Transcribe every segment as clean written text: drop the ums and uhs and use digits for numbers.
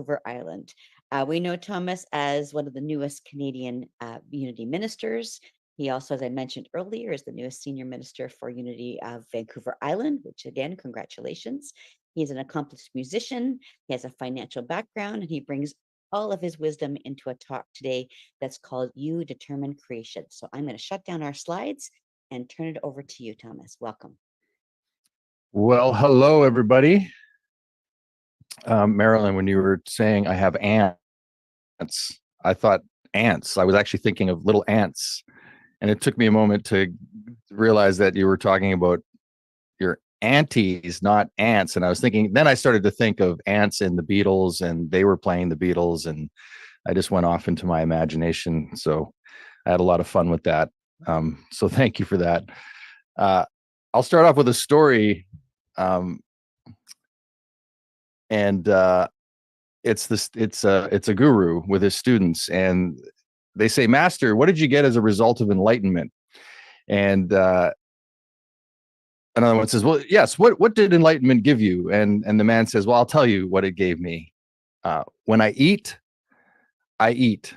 Vancouver Island. We know Thomas as one of the newest Canadian Unity ministers. He also, as I mentioned earlier, is the newest senior minister for Unity of Vancouver Island, which again, congratulations. He's an accomplished musician. He has a financial background, and he brings all of his wisdom into a talk today that's called You Determine Creation. So I'm going to shut down our slides and turn it over to you, Thomas. Welcome. Well, hello, everybody. Marilyn, when you were saying I have ants, I thought ants. I was actually thinking of little ants. And it took me a moment to realize that you were talking about your aunties, not ants. And I was thinking, then I started to think of ants in the Beatles, and they were playing the Beatles. And I just went off into my imagination. So I had a lot of fun with that. So thank you for that. I'll start off with a story. It's a guru with his students, and they say, "Master, what did you get as a result of enlightenment?" And another one says, "Well, yes, what did enlightenment give you?" And the man says, "Well, I'll tell you what it gave me. When I eat, I eat.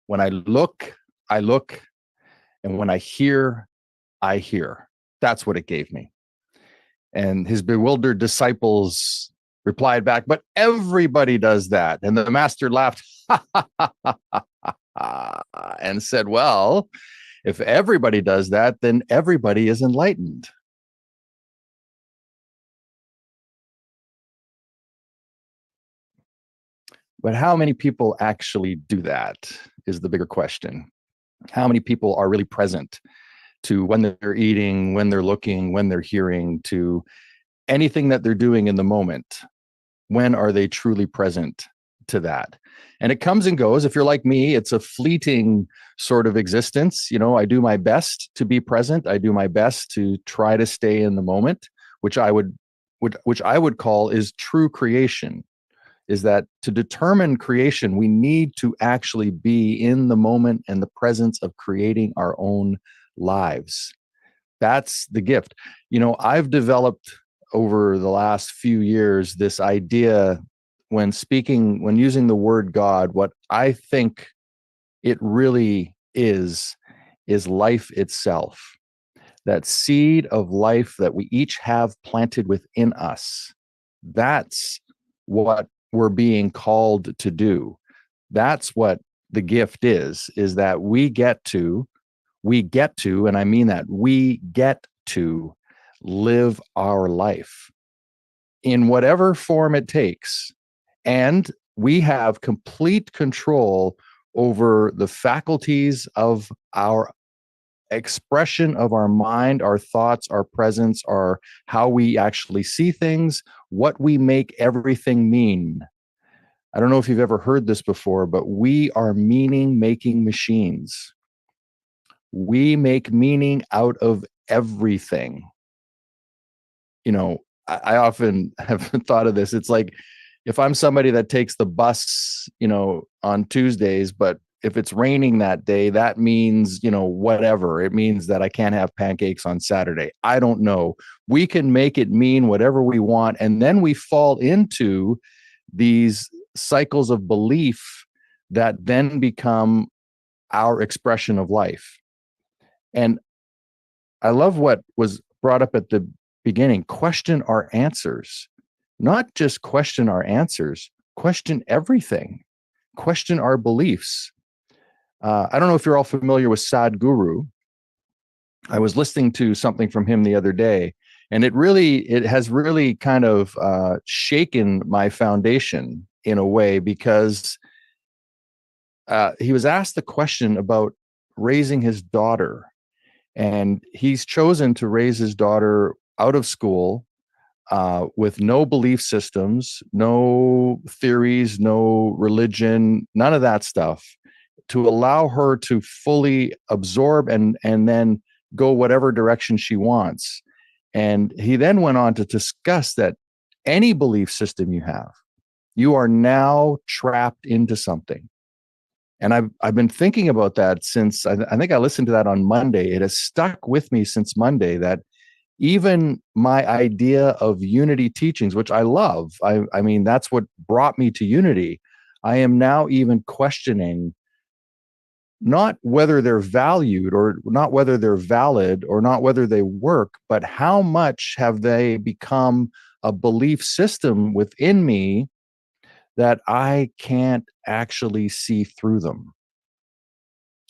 When I look, and when I hear, I hear. That's what it gave me." And his bewildered disciples replied back, "But everybody does that." And the master laughed and said, "Well, if everybody does that, then everybody is enlightened." But how many people actually do that is the bigger question. How many people are really present to when they're eating, when they're looking, when they're hearing, to anything that they're doing in the moment? When are they truly present to that? And it comes and goes. If you're like me, it's a fleeting sort of existence. You know, I do my best to be present. I do my best to try to stay in the moment, which I would call is true creation. Is that to determine creation, we need to actually be in the moment and the presence of creating our own lives. That's the gift. You know, I've developed over the last few years this idea when using the word God, what I think it really is life itself. That seed of life that we each have planted within us. That's what we're being called to do. That's what the gift is that we get to, and I mean that, we get to live our life in whatever form it takes. And we have complete control over the faculties of our expression of our mind, our thoughts, our presence, our how we actually see things, what we make everything mean. I don't know if you've ever heard this before, but we are meaning-making machines. We make meaning out of everything. You know, I often have thought of this. It's like if I'm somebody that takes the bus, you know, on Tuesdays, but if it's raining that day, that means, you know, whatever. It means that I can't have pancakes on Saturday. I don't know. We can make it mean whatever we want. And then we fall into these cycles of belief that then become our expression of life. And I love what was brought up at the beginning. Question our answers. Not just question our answers, question everything. Question our beliefs. I don't know if you're all familiar with Sadhguru. I was listening to something from him the other day, and it has really kind of shaken my foundation in a way, because he was asked the question about raising his daughter, and he's chosen to raise his daughter out of school with no belief systems, no theories, no religion, none of that stuff, to allow her to fully absorb and then go whatever direction she wants. And he then went on to discuss that any belief system you have, you are now trapped into something. And I've been thinking about that since I think I listened to that on Monday. It has stuck with me since Monday, that even my idea of unity teachings, which I love, I mean, that's what brought me to unity. I am now even questioning not whether they're valued or not whether they're valid or not whether they work, but how much have they become a belief system within me that I can't actually see through them.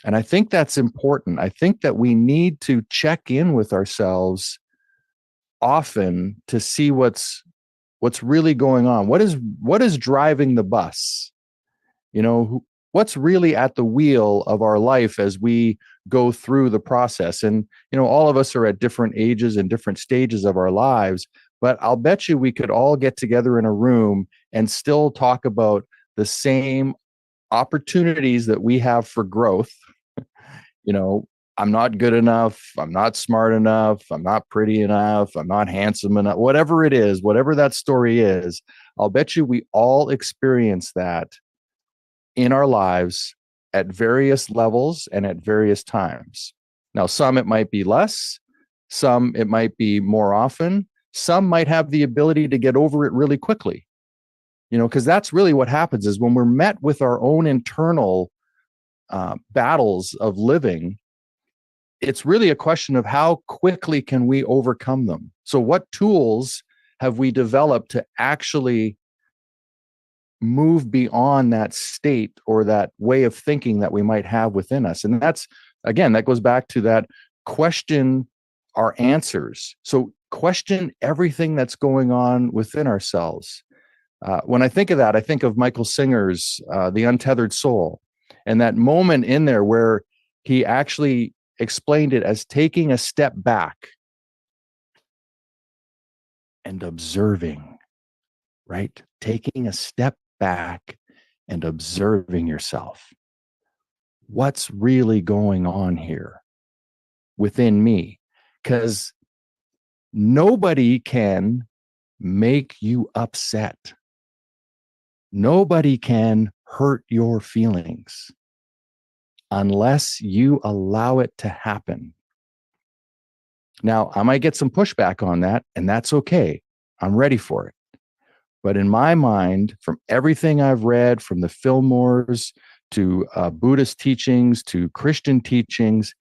And I think that's important. I think that we need to check in with ourselves often to see what's really going on. What is driving the bus? What's really at the wheel of our life as we go through the process. And all of us are at different ages and different stages of our lives, but I'll bet you we could all get together in a room and still talk about the same opportunities that we have for growth. you know I'm not good enough, I'm not smart enough, I'm not pretty enough, I'm not handsome enough, whatever it is, whatever that story is. I'll bet you we all experience that in our lives at various levels and at various times. Now, some it might be less, some it might be more often, some might have the ability to get over it really quickly. Because that's really what happens is when we're met with our own internal battles of living, it's really a question of how quickly can we overcome them. So what tools have we developed to actually move beyond that state or that way of thinking that we might have within us? And that's, again, that goes back to that question our answers. So question everything that's going on within ourselves. When I think of that, I think of Michael Singer's The Untethered Soul, and that moment in there where he actually explained it as taking a step back and observing, right? Taking a step back and observing yourself. What's really going on here within me? Because nobody can make you upset. Nobody can hurt your feelings unless you allow it to happen. Now, I might get some pushback on that, and that's okay. I'm ready for it. But in my mind, from everything I've read, from the Fillmores to Buddhist teachings to Christian teachings,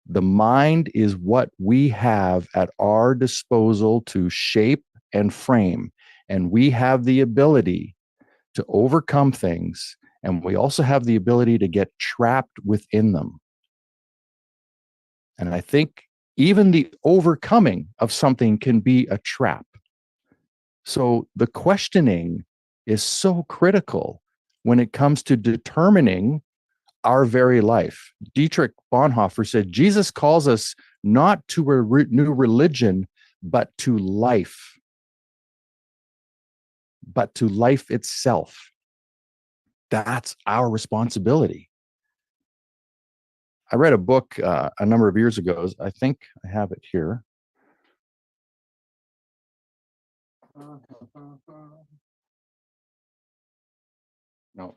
the mind is what we have at our disposal to shape and frame. And we have the ability to overcome things. And we also have the ability to get trapped within them. And I think even the overcoming of something can be a trap. So the questioning is so critical when it comes to determining our very life. Dietrich Bonhoeffer said, Jesus calls us not to a new religion, but to life itself. That's our responsibility. I read a book a number of years ago. I think I have it here. No,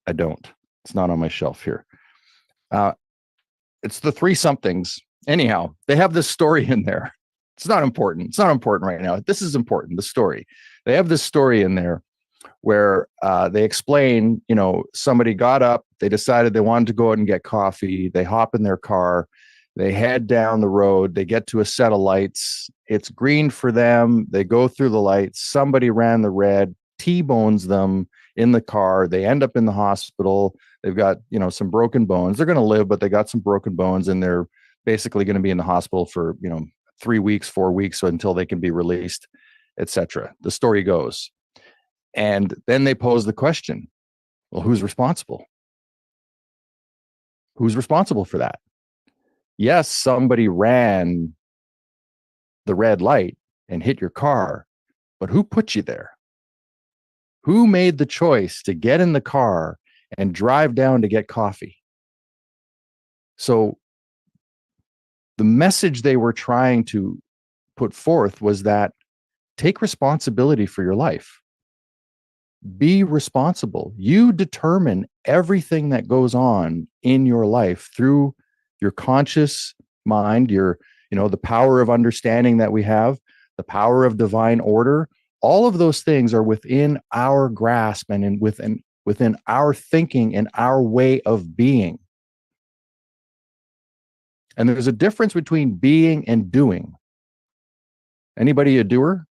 I don't. It's not on my shelf here. It's the three somethings. Anyhow, they have this story in there. It's not important. It's not important right now. This is important. The story. They have this story in there where they explain, somebody got up, they decided they wanted to go out and get coffee. They hop in their car, they head down the road, they get to a set of lights. It's green for them. They go through the lights. Somebody ran the red, T-bones them in the car. They end up in the hospital. They've got, some broken bones. They're going to live, but they got some broken bones, and they're basically going to be in the hospital for, 3 weeks, 4 weeks until they can be released, etc. The story goes. And then they pose the question, well, who's responsible? Who's responsible for that? Yes, somebody ran the red light and hit your car, but who put you there? Who made the choice to get in the car and drive down to get coffee? So the message they were trying to put forth was that take responsibility for your life. Be responsible. You determine everything that goes on in your life through your conscious mind, your the power of understanding that we have, the power of divine order, all of those things are within our grasp and within our thinking and our way of being. And there's a difference between being and doing. Anybody a doer?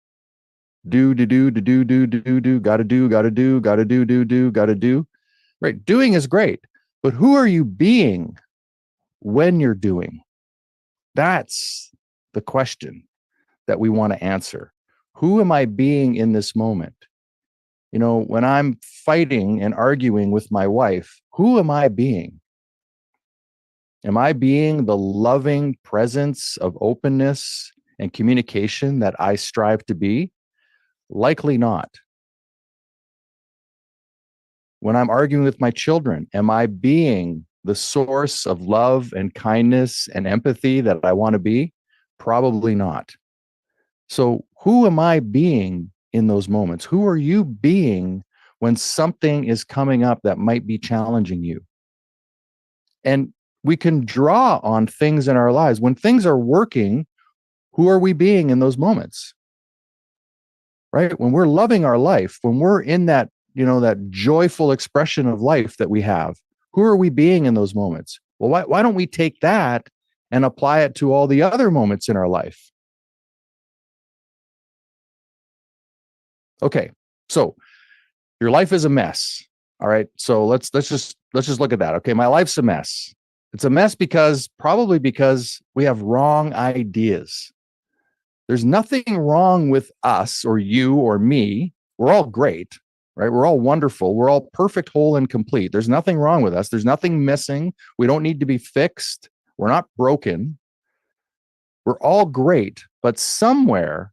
Do, gotta do, gotta do, gotta do, gotta do. Right. Doing is great. But who are you being when you're doing? That's the question that we want to answer. Who am I being in this moment? When I'm fighting and arguing with my wife, who am I being? Am I being the loving presence of openness and communication that I strive to be? Likely not. When I'm arguing with my children, am I being the source of love and kindness and empathy that I want to be? Probably not. So, who am I being in those moments? Who are you being when something is coming up that might be challenging you? And we can draw on things in our lives. When things are working, who are we being in those moments? Right? When we're loving our life, when we're in that, that joyful expression of life that we have, who are we being in those moments? Well, why don't we take that and apply it to all the other moments in our life? Okay. So your life is a mess. All right. So let's just look at that. Okay, my life's a mess. It's a mess probably because we have wrong ideas. There's nothing wrong with us or you or me. We're all great, right? We're all wonderful. We're all perfect, whole, and complete. There's nothing wrong with us. There's nothing missing. We don't need to be fixed. We're not broken. We're all great, but somewhere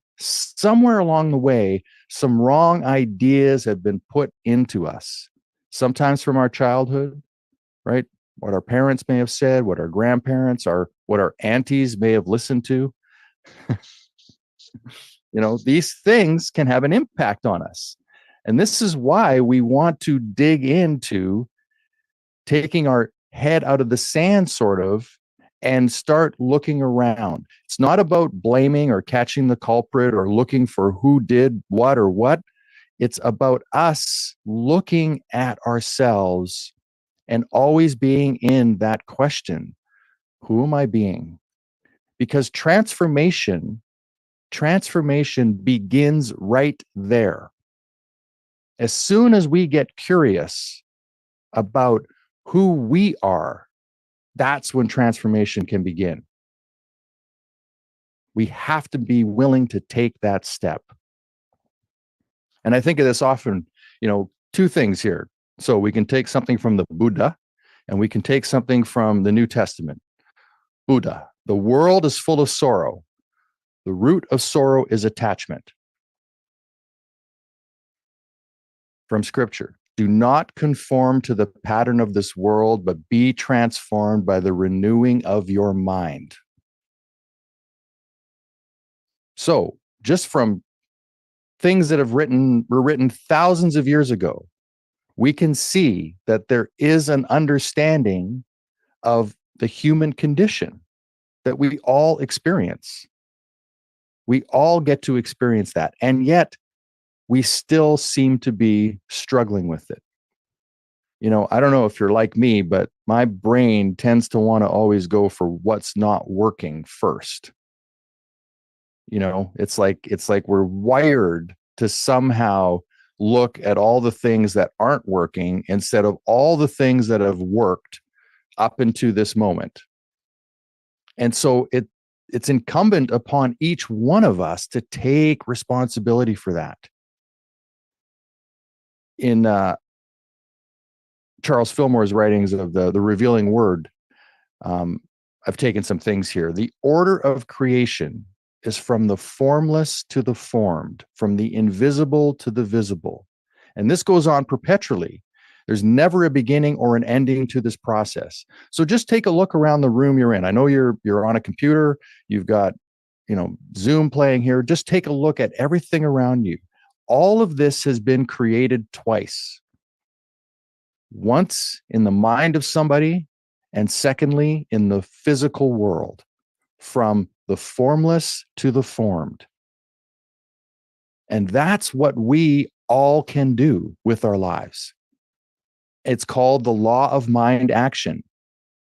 along the way, some wrong ideas have been put into us, sometimes from our childhood, right? What our parents may have said, what our grandparents are, what our aunties may have listened to. These things can have an impact on us. And this is why we want to dig into taking our head out of the sand, sort of, and start looking around. It's not about blaming or catching the culprit or looking for who did what or what. It's about us looking at ourselves and always being in that question, who am I being? Because transformation begins right there. As soon as we get curious about who we are, that's when transformation can begin. We have to be willing to take that step. And I think of this often, two things here. So we can take something from the Buddha and we can take something from the New Testament. Buddha, the world is full of sorrow. The root of sorrow is attachment. From scripture, do not conform to the pattern of this world, but be transformed by the renewing of your mind. So just from things that were written thousands of years ago, we can see that there is an understanding of the human condition that we all experience. We all get to experience that. And yet we still seem to be struggling with it. I don't know if you're like me, but my brain tends to want to always go for what's not working first. It's like we're wired to somehow look at all the things that aren't working instead of all the things that have worked up into this moment. And so it's incumbent upon each one of us to take responsibility for that. In Charles Fillmore's writings of the Revealing Word, I've taken some things here. The order of creation is from the formless to the formed, from the invisible to the visible. And this goes on perpetually. There's never a beginning or an ending to this process. So just take a look around the room you're in. I know you're on a computer, you've got, Zoom playing here. Just take a look at everything around you. All of this has been created twice. Once in the mind of somebody, and secondly, in the physical world, from the formless to the formed. And that's what we all can do with our lives. It's called the law of mind action.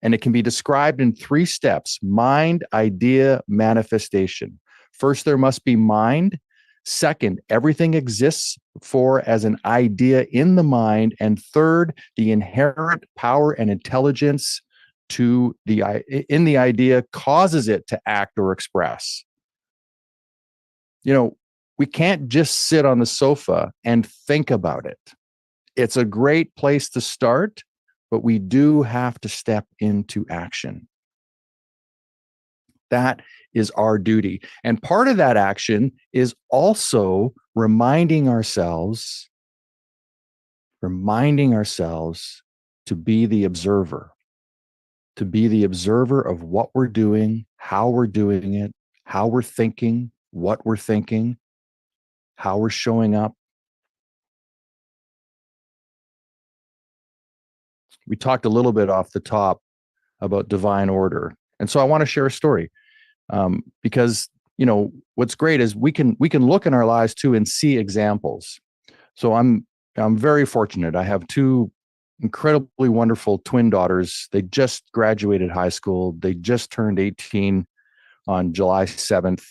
And it can be described in 3 steps: mind, idea, manifestation. First, there must be mind. Second, everything exists for as an idea in the mind. And third, the inherent power and intelligence in the idea causes it to act or express. We can't just sit on the sofa and think about it. It's a great place to start, but we do have to step into action. That is our duty. And part of that action is also reminding ourselves to be the observer, of what we're doing, how we're doing it, how we're thinking, what we're thinking, how we're showing up. We talked a little bit off the top about divine order. And so I want to share a story, because what's great is we can look in our lives too and see examples. So I'm very fortunate. I have 2 incredibly wonderful twin daughters. They just graduated high school. They just turned 18 on July 7th.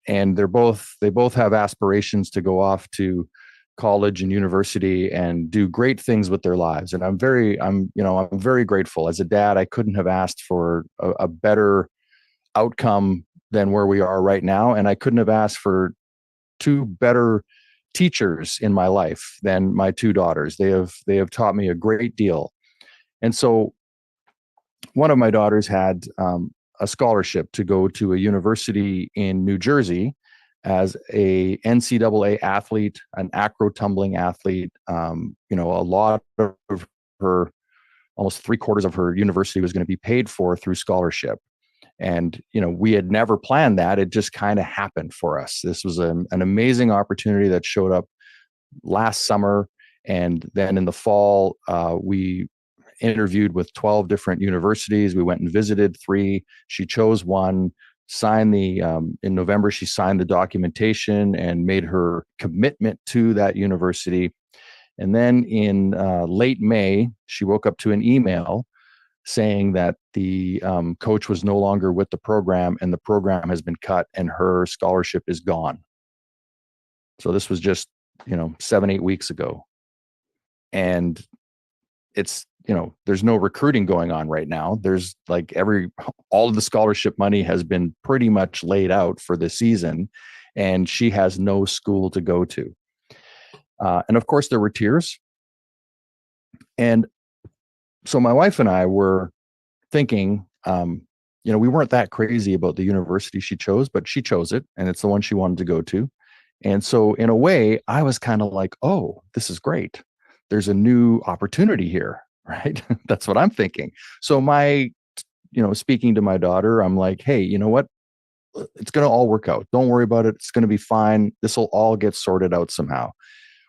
And they both have aspirations to go off to college and university and do great things with their lives. And I'm very grateful. As a dad, I couldn't have asked for a better outcome than where we are right now. And I couldn't have asked for 2 better teachers in my life than my 2 daughters. They have taught me a great deal. And so one of my daughters had a scholarship to go to a university in New Jersey as a NCAA athlete, an acro tumbling athlete. A lot of her, almost 3/4 of her university was going to be paid for through scholarship. And, we had never planned that. It just kind of happened for us. This was an amazing opportunity that showed up last summer. And then in the fall, we interviewed with 12 different universities. We went and visited 3. She chose one, in November, she signed the documentation and made her commitment to that university. And then in late May, she woke up to an email saying that the coach was no longer with the program and the program has been cut and her scholarship is gone. So this was just, 7-8 weeks ago. And it's, there's no recruiting going on right now. There's like all of the scholarship money has been pretty much laid out for the season, and she has no school to go to. And of course there were tears. And so my wife and I were thinking, we weren't that crazy about the university she chose, but she chose it and it's the one she wanted to go to. And so in a way, I was kind of like, oh, this is great. There's a new opportunity here, right? That's what I'm thinking. So speaking to my daughter, I'm like, hey, you know what? It's going to all work out. Don't worry about it. It's going to be fine. This will all get sorted out somehow.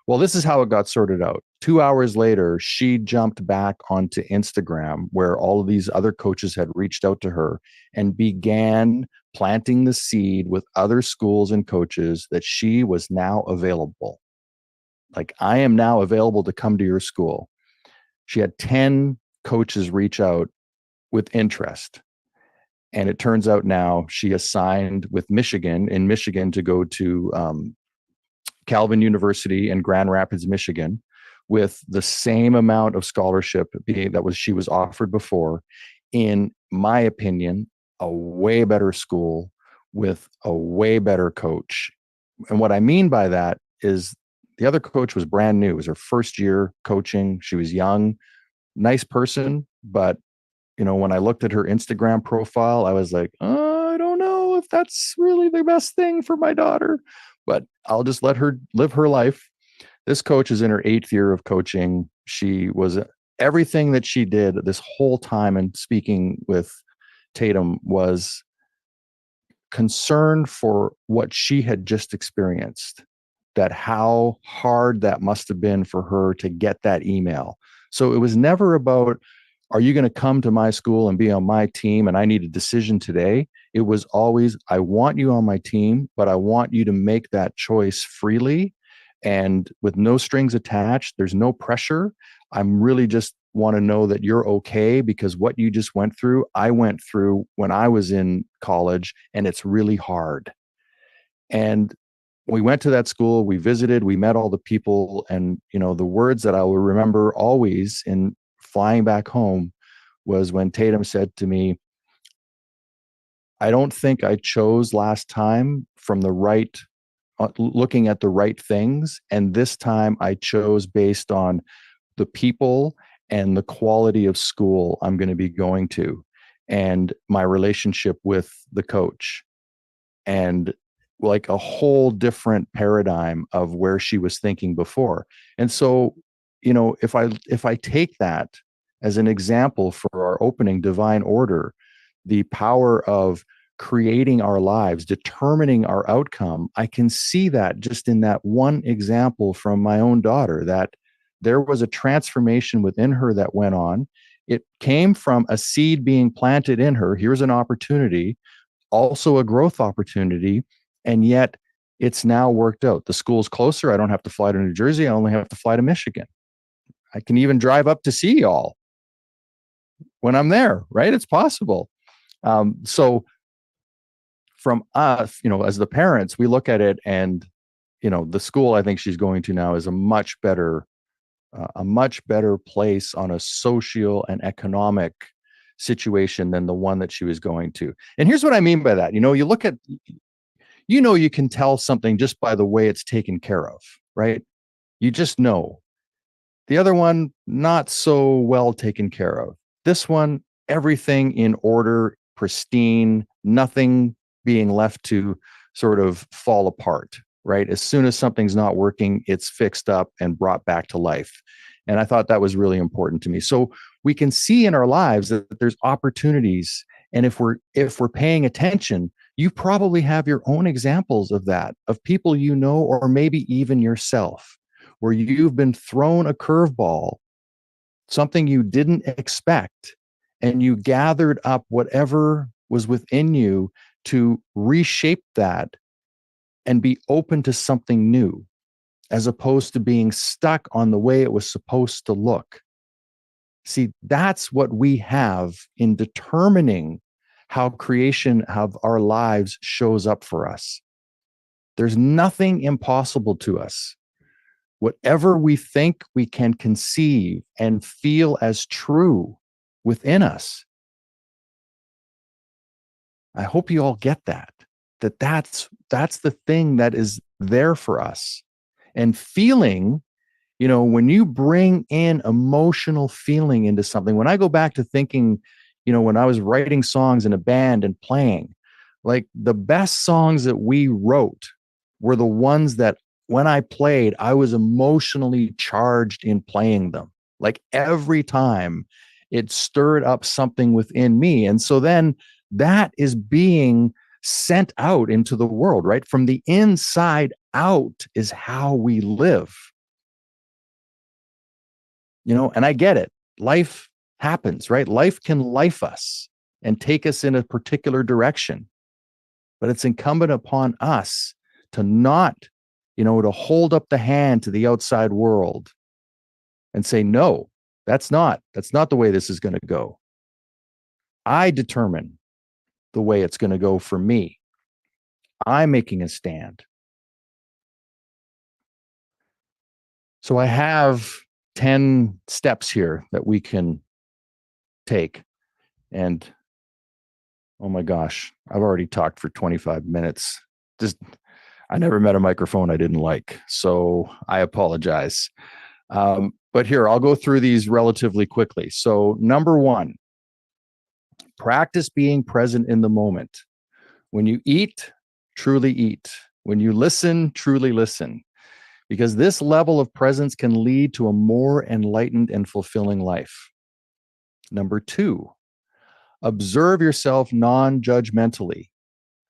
Well, this is how it got sorted out. 2 hours later, she jumped back onto Instagram where all of these other coaches had reached out to her and began planting the seed with other schools and coaches that she was now available. Like, I am now available to come to your school. She had 10 coaches reach out with interest. And it turns out now she is signed with in Michigan to go to Calvin University in Grand Rapids, Michigan, with the same amount of scholarship she was offered before. In my opinion, a way better school with a way better coach. And what I mean by that is the other coach was brand new. It was her first year coaching. She was young, nice person. But, when I looked at her Instagram profile, I was like, I don't know if that's really the best thing for my daughter, but I'll just let her live her life. This coach is in her 8th year of coaching. She was everything that she did this whole time. And speaking with Tatum was concerned for what she had just experienced, that how hard that must have been for her to get that email. So it was never about, are you going to come to my school and be on my team and I need a decision today? It was always, I want you on my team, but I want you to make that choice freely and with no strings attached. There's no pressure. I'm really just want to know that you're okay, because what you just went through, I went through when I was in college, and it's really hard. And we went to that school, we visited, we met all the people. And, the words that I will remember always in flying back home was when Tatum said to me, I don't think I chose last time from the right, looking at the right things. And this time I chose based on the people and the quality of school I'm going to be going to and my relationship with the coach, and like a whole different paradigm of where she was thinking before. And so, if I take that as an example for our opening divine order, the power of creating our lives, determining our outcome, I can see that just in that one example from my own daughter, that there was a transformation within her that went on. It came from a seed being planted in her. Here's an opportunity, also a growth opportunity. And yet it's now worked out. The school's closer. I don't have to fly to New Jersey. I only have to fly to Michigan. I can even drive up to see y'all when I'm there, right? It's possible. So from us, as the parents, we look at it, and, the school I think she's going to now is a much better place on a social and economic situation than the one that she was going to. And here's what I mean by that. You look at, you can tell something just by the way it's taken care of, right? You just know. The other one, not so well taken care of. This one, everything in order, pristine, nothing being left to sort of fall apart, right? As soon as something's not working, it's fixed up and brought back to life. And I thought that was really important to me. So we can see in our lives that there's opportunities. And if we're paying attention, you probably have your own examples of that, of people or maybe even yourself, where you've been thrown a curveball, something you didn't expect, and you gathered up whatever was within you to reshape that and be open to something new, as opposed to being stuck on the way it was supposed to look. See, that's what we have in determining how creation of our lives shows up for us. There's nothing impossible to us. Whatever we think we can conceive and feel as true within us. I hope you all get that. That's the thing that is there for us. And feeling, when you bring in emotional feeling into something, when I go back to thinking, when I was writing songs in a band and playing, like the best songs that we wrote were the ones that when I played, I was emotionally charged in playing them. Like every time it stirred up something within me. And so then that is being sent out into the world, right? From the inside out is how we live. And I get it. Life happens, right? Life can life us and take us in a particular direction. But it's incumbent upon us to not, to hold up the hand to the outside world and say, no, that's not the way this is going to go. I determine the way it's going to go for me. I'm making a stand. So I have 10 steps here that we can take. And oh my gosh, I've already talked for 25 minutes. I never met a microphone I didn't like. So I apologize. But here, I'll go through these relatively quickly. So number 1, practice being present in the moment. When you eat, truly eat. When you listen, truly listen. Because this level of presence can lead to a more enlightened and fulfilling life. Number 2, observe yourself non-judgmentally.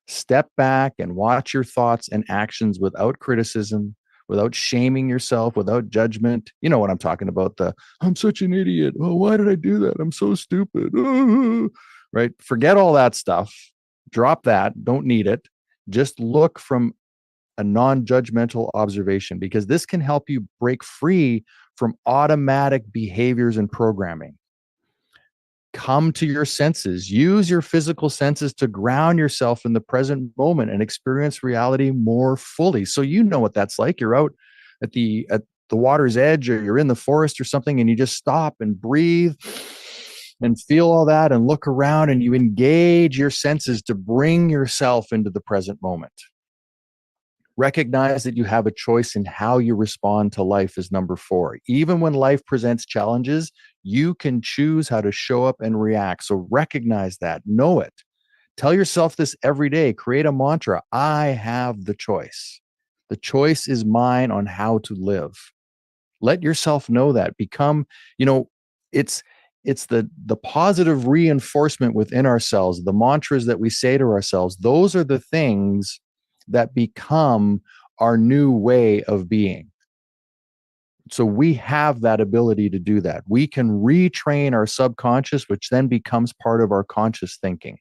Step back and watch your thoughts and actions without criticism, without shaming yourself, without judgment. You know what I'm talking about, I'm such an idiot. Oh, why did I do that? I'm so stupid. Right? Forget all that stuff. Drop that. Don't need it. Just look from a non-judgmental observation, because this can help you break free from automatic behaviors and programming. Come to your senses. Use your physical senses to ground yourself in the present moment and experience reality more fully. So you know what that's like. You're out at the water's edge, or you're in the forest or something, and you just stop and breathe and feel all that and look around, and you engage your senses to bring yourself into the present moment. Recognize that you have a choice in how you respond to life is number 4. Even when life presents challenges, you can choose how to show up and react. So recognize that, know it. Tell yourself this every day. Create a mantra. I have the choice. The choice is mine on how to live. Let yourself know that. Become, you know, it's the positive reinforcement within ourselves, the mantras that we say to ourselves. Those are the things that become our new way of being. So we have that ability to do that. We can retrain our subconscious, which then becomes part of our conscious thinking.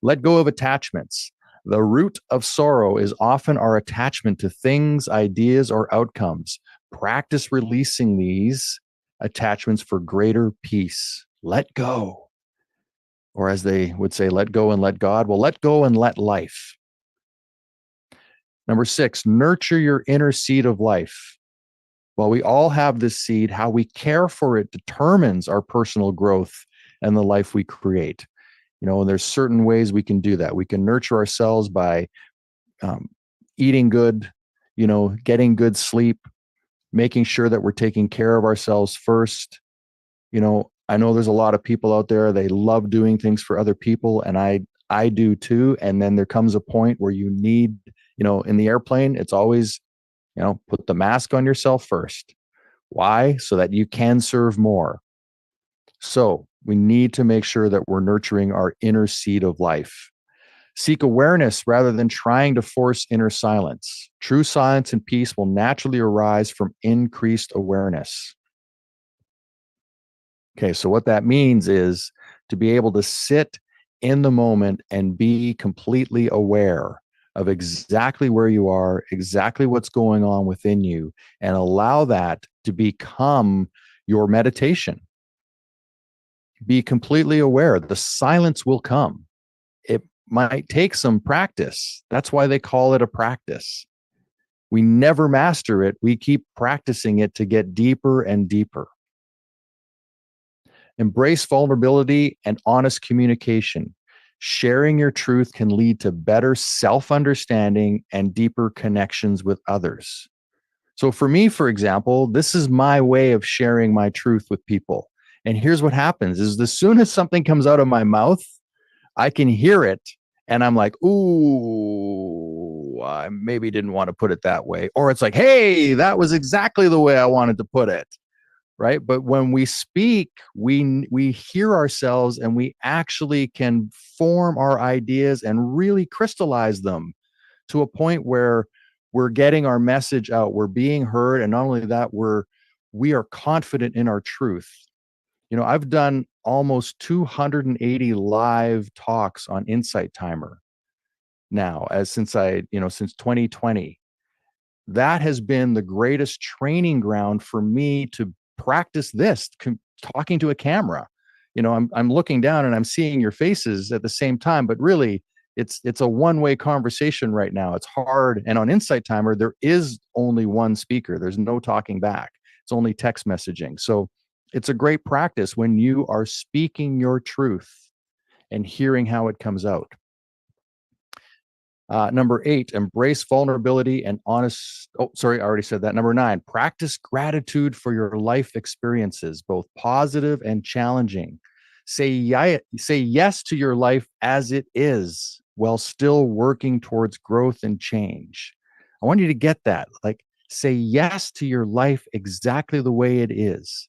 Let go of attachments. The root of sorrow is often our attachment to things, ideas, or outcomes. Practice releasing these attachments for greater peace. Let go. Or as they would say, let go and let God. Well, let go and let life. Number 6, nurture your inner seed of life. Well, we all have this seed. How we care for it determines our personal growth and the life we create. And there's certain ways we can do that. We can nurture ourselves by eating good, getting good sleep, making sure that we're taking care of ourselves first. I know there's a lot of people out there, they love doing things for other people, and I do too. And then there comes a point where you need, in the airplane, it's always, put the mask on yourself first. Why? So that you can serve more. So we need to make sure that we're nurturing our inner seed of life. Seek awareness rather than trying to force inner silence. True silence and peace will naturally arise from increased awareness. Okay, so what that means is to be able to sit in the moment and be completely aware of exactly where you are, exactly what's going on within you, and allow that to become your meditation. Be completely aware. The silence will come. It might take some practice. That's why they call it a practice. We never master it. We keep practicing it to get deeper and deeper. Embrace vulnerability and honest communication. Sharing your truth can lead to better self-understanding and deeper connections with others. So for me, for example, this is my way of sharing my truth with people. And here's what happens is as soon as something comes out of my mouth, I can hear it and I'm like, ooh, I maybe didn't want to put it that way. Or it's like, hey, that was exactly the way I wanted to put it. Right. But when we speak, we hear ourselves and we actually can form our ideas and really crystallize them to a point where we're getting our message out, we're being heard. And not only that, we are confident in our truth. I've done almost 280 live talks on Insight Timer now, since 2020. That has been the greatest training ground for me to practice this, talking to a camera. I'm looking down and I'm seeing your faces at the same time, but really it's a one-way conversation right now. It's hard. And on Insight Timer, there is only one speaker. There's no talking back. It's only text messaging. So it's a great practice when you are speaking your truth and hearing how it comes out. Number 8, embrace vulnerability and honest. Oh, sorry, I already said that. Number 9, practice gratitude for your life experiences, both positive and challenging. Say yes to your life as it is while still working towards growth and change. I want you to get that. Like, say yes to your life exactly the way it is.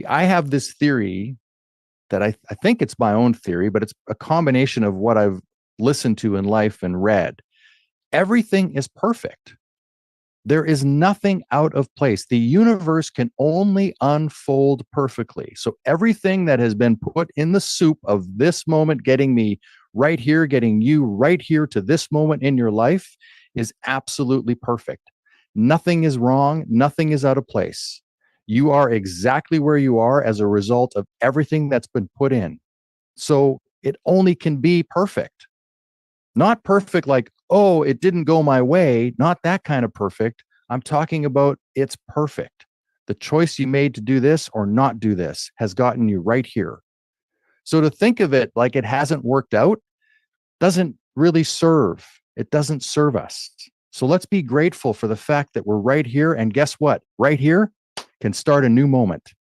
I have this theory that I think it's my own theory, but it's a combination of what I've listened to in life and read. Everything is perfect. There is nothing out of place. The universe can only unfold perfectly. So everything that has been put in the soup of this moment, getting me right here, getting you right here to this moment in your life is absolutely perfect. Nothing is wrong. Nothing is out of place. You are exactly where you are as a result of everything that's been put in. So it only can be perfect. Not perfect like, oh, it didn't go my way. Not that kind of perfect. I'm talking about it's perfect. The choice you made to do this or not do this has gotten you right here. So to think of it like it hasn't worked out doesn't really serve. It doesn't serve us. So let's be grateful for the fact that we're right here. And guess what? Right here can start a new moment.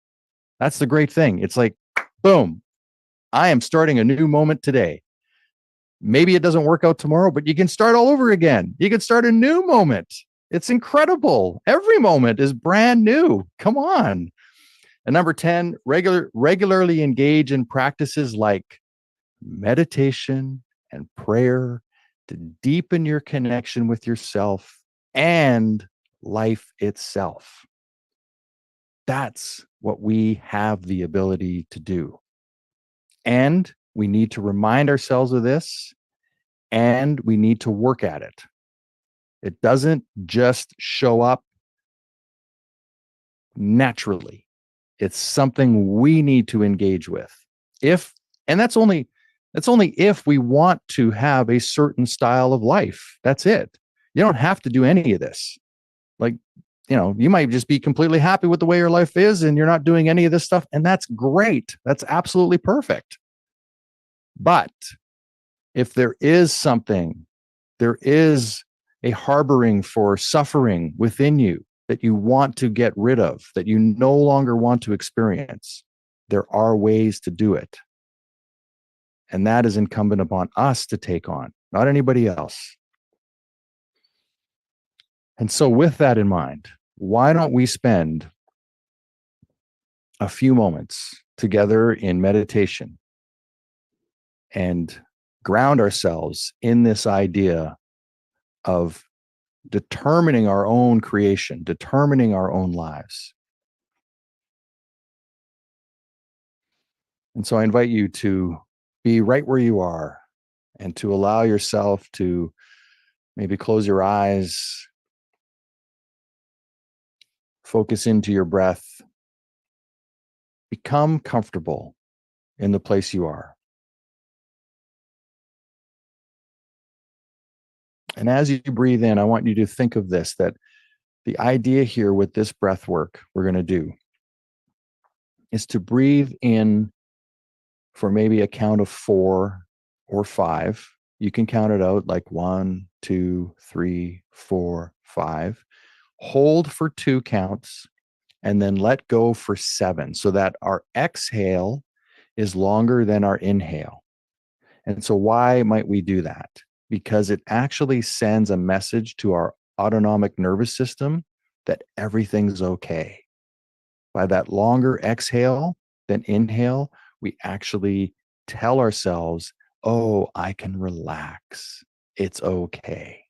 That's the great thing. It's like, boom, I am starting a new moment today. Maybe it doesn't work out tomorrow, but you can start all over again. You can start a new moment. It's incredible. Every moment is brand new. Come on. And number 10, regularly engage in practices like meditation and prayer to deepen your connection with yourself and life itself. That's what we have the ability to do. And we need to remind ourselves of this, and we need to work at it. It doesn't just show up naturally. It's something we need to engage with. If and that's only if we want to have a certain style of life. That's it. You don't have to do any of this. Like, you might just be completely happy with the way your life is and you're not doing any of this stuff, and that's great. That's absolutely perfect. But if there is a harboring for suffering within you that you want to get rid of, that you no longer want to experience, there are ways to do it. And that is incumbent upon us to take on, not anybody else. And so, with that in mind, why don't we spend a few moments together in meditation and ground ourselves in this idea of determining our own creation, determining our own lives? And so I invite you to be right where you are and to allow yourself to maybe close your eyes, focus into your breath, become comfortable in the place you are. And as you breathe in, I want you to think of this, that the idea here with this breath work we're going to do is to breathe in for maybe a count of 4 or 5. You can count it out like 1, 2, 3, 4, 5. Hold for 2 counts and then let go for 7 so that our exhale is longer than our inhale. And so, why might we do that? Because it actually sends a message to our autonomic nervous system that everything's okay. By that longer exhale than inhale, we actually tell ourselves, oh, I can relax. It's okay.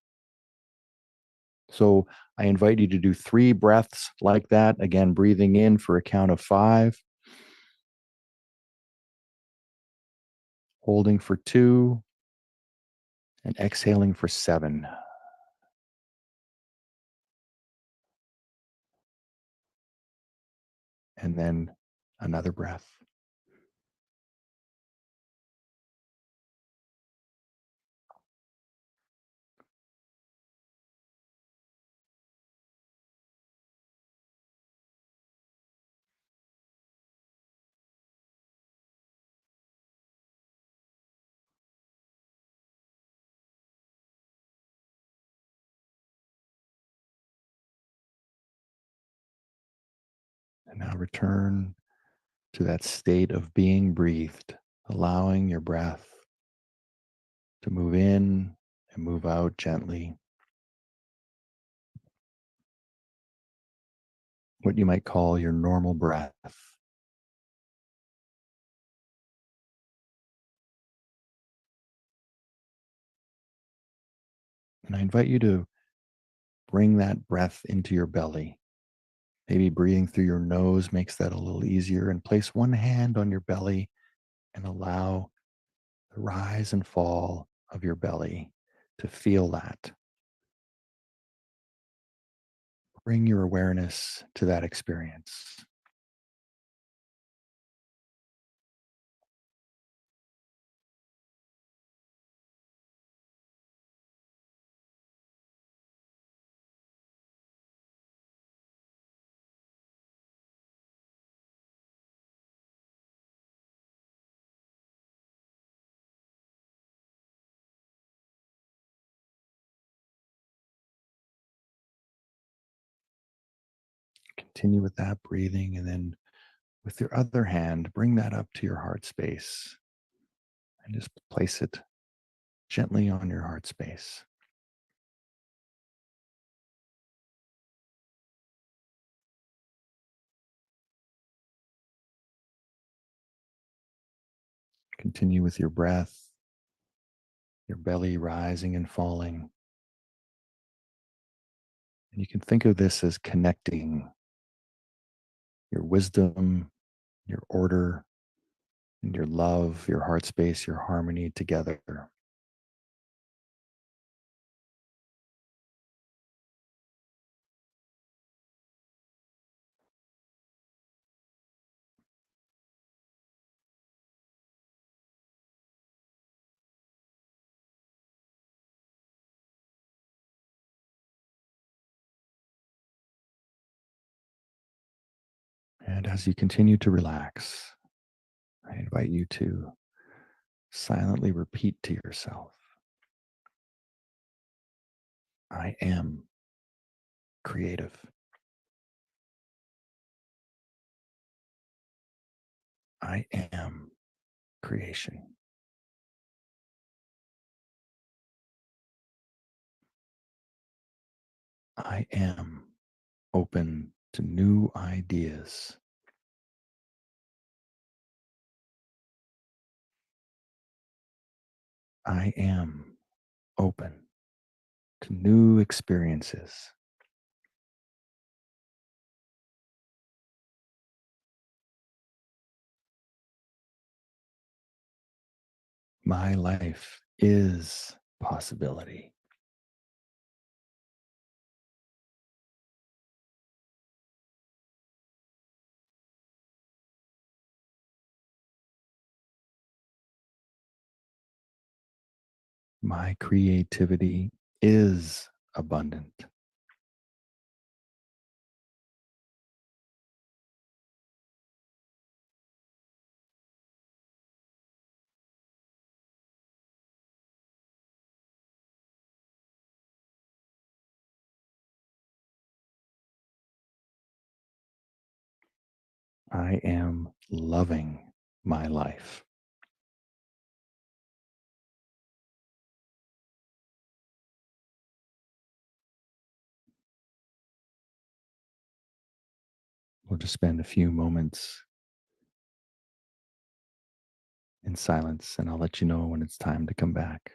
So I invite you to do 3 breaths like that. Again, breathing in for a count of 5, holding for 2, and exhaling for 7. And then another breath. And now return to that state of being breathed, allowing your breath to move in and move out gently. What you might call your normal breath. And I invite you to bring that breath into your belly. Maybe breathing through your nose makes that a little easier. And place one hand on your belly and allow the rise and fall of your belly, to feel that. Bring your awareness to that experience. Continue with that breathing, and then with your other hand, bring that up to your heart space and just place it gently on your heart space. Continue with your breath, your belly rising and falling. And you can think of this as connecting your wisdom, your order, and your love, your heart space, your harmony together. And as you continue to relax, I invite you to silently repeat to yourself, I am creative. I am creation. I am open to new ideas. I am open to new experiences. My life is possibility. My creativity is abundant. I am loving my life. We'll just spend a few moments in silence, and I'll let you know when it's time to come back.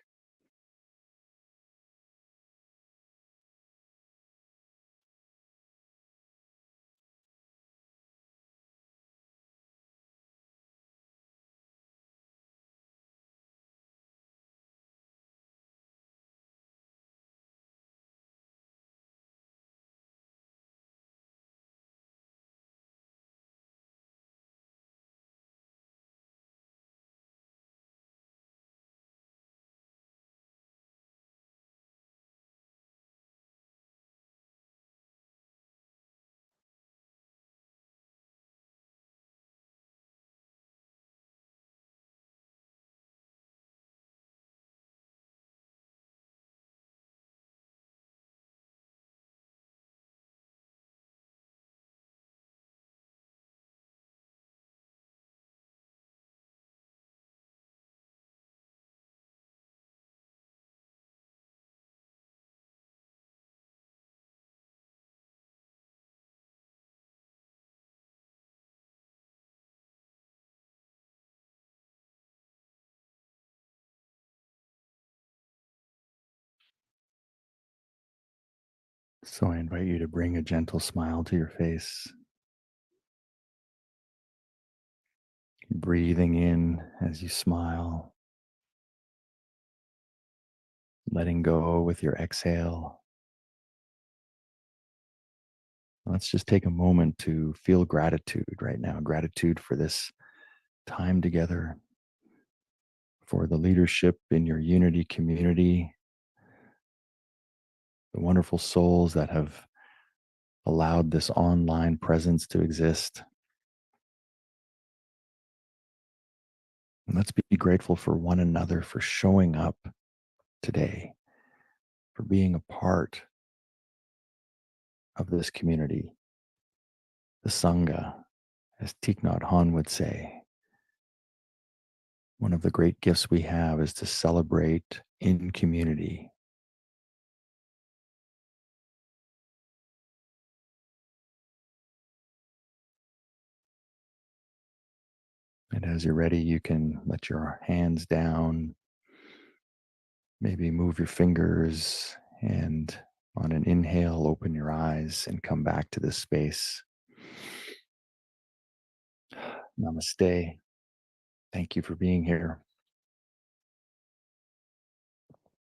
So I invite you to bring a gentle smile to your face, breathing in as you smile, letting go with your exhale. Let's just take a moment to feel gratitude right now. Gratitude for this time together, for the leadership in your unity community, the wonderful souls that have allowed this online presence to exist. And let's be grateful for one another for showing up today, for being a part of this community, the Sangha, as Thich Nhat Hanh would say. One of the great gifts we have is to celebrate in community. And as you're ready, you can let your hands down, maybe move your fingers, and on an inhale, open your eyes and come back to this space. Namaste. Thank you for being here.